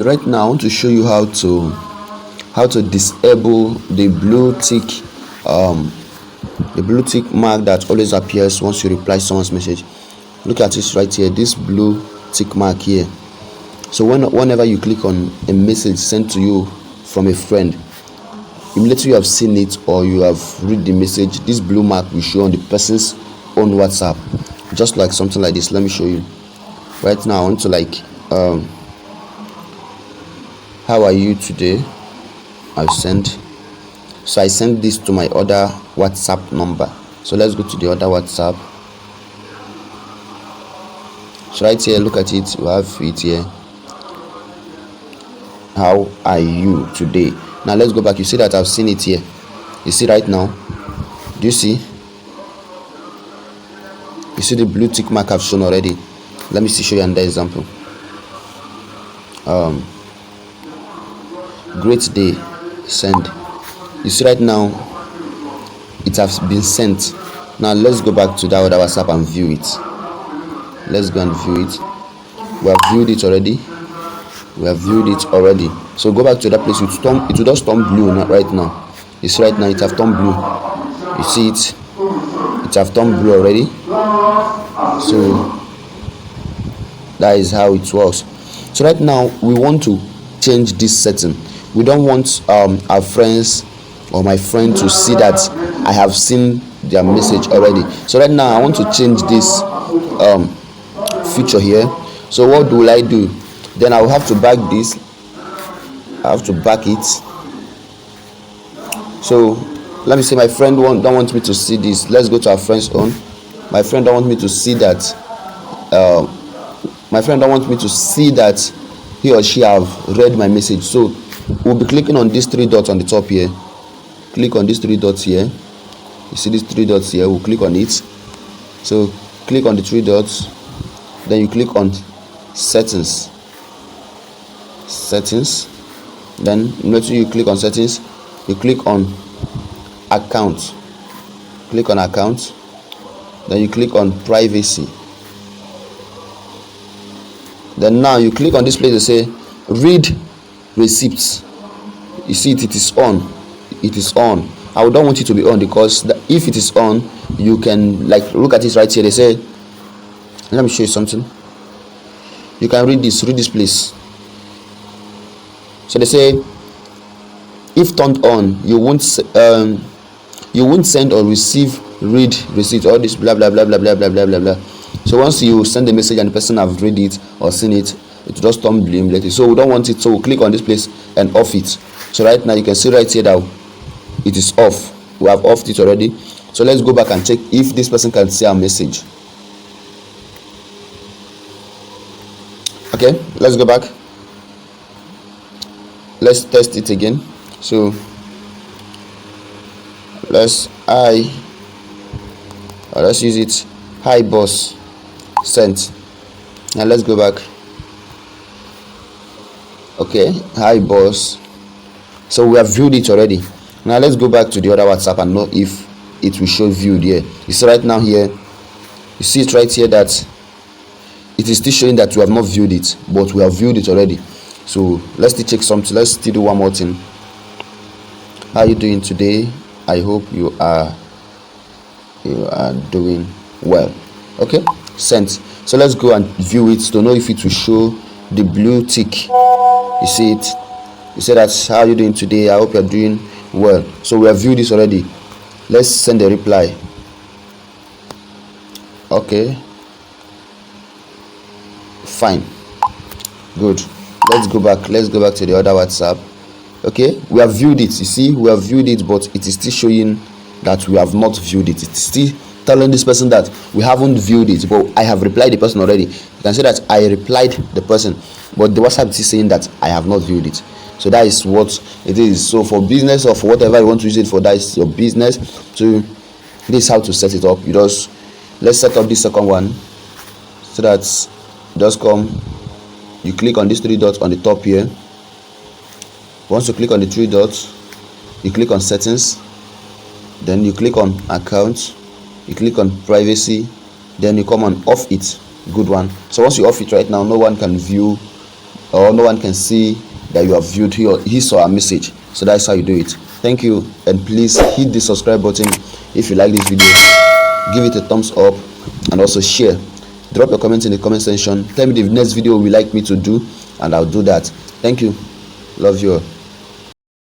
Right now I want to show you how to disable um the blue tick mark that always appears once you reply someone's message. Look at it right here, this blue tick mark here. So whenever you click on a message sent to you from a friend, immediately you have seen it or you have read the message, this blue mark will show on the person's own WhatsApp, just like something like this. Let me show you. Right now I want to how are you today? I send this to my other WhatsApp number. So let's go to the other WhatsApp. So right here, look at it, you have it here. How are you today? Now let's go back. You see that I've seen it here. You see right now, do you see the blue tick mark I've shown already? Let me show you another example. Great day, send. You see right now it has been sent. Now let's go back to that other WhatsApp and view it. Let's go and view it. We have viewed it already. So go back to that place. It will just turn blue right now. You see right now it have turned blue. You see it have turned blue already. So that is how it works. So right now we want to change this setting. We don't want our friends or my friend to see that I have seen their message already. So right now I want to change this feature here. So what will I do? Then I will have to back this. I have to back it. So let me say my friend don't want me to see this. Let's go to our friend's own. My friend don't want me to see that he or she have read my message. So we'll be clicking on these three dots on the top here. Click on these three dots here. You see these three dots here? We'll click on it. So click on the three dots, then you click on settings. Then immediately you click on settings, you click on account. Then you click on privacy. Then now you click on this place to say read receipts. You see it is on. I don't want it to be on, because if it is on, you can look at it right here. They say, let me show you something. You can read this place. So they say if turned on, you won't send or receive read receipt, all this blah blah blah blah blah blah blah blah blah. So once you send the message and the person have read it or seen it, it will just turn blue later. So we don't want it, so we'll click on this place and off it. So right now you can see right here that it is off. We have offed it already. So let's go back and check if this person can see our message. Okay, let's go back. Let's test it again. So let's use it. Hi boss, sent. Now let's go back. Okay, hi boss. So we have viewed it already. Now let's go back to the other WhatsApp and know if it will show viewed here. You see right now here, you see it right here that it is still showing that we have not viewed it, but we have viewed it already. So let's still check something. Let's still do one more thing. How are you doing today? I hope you are doing well. Okay, sent. So let's go and view it to know if it will show the blue tick. You see it? You say that, how are you doing today? I hope you're doing well. So we have viewed this already. Let's send a reply. Okay, fine, good. Let's go back to the other WhatsApp. Okay, we have viewed it. You see, we have viewed it, but it is still showing that we have not viewed it. It's still telling this person that we haven't viewed it, but I have replied the person already. You can say that I replied the person, but the WhatsApp is saying that I have not viewed it. So that is what it is. So for business or for whatever you want to use it for, that is your business. So this is how to set it up. Let's set up this second one. So that just you click on these three dots on the top here. Once you click on the three dots, you click on settings, then you click on account, you click on privacy, then you come on off it. Good one. So once you off it right now, no one can view or no one can see that you have viewed his or her message. So that's how you do it. Thank you, and please hit the subscribe button if you like this video. Give it a thumbs up and also share. Drop your comments in the comment section. Tell me the next video you would like me to do, and I'll do that. Thank you. Love you all.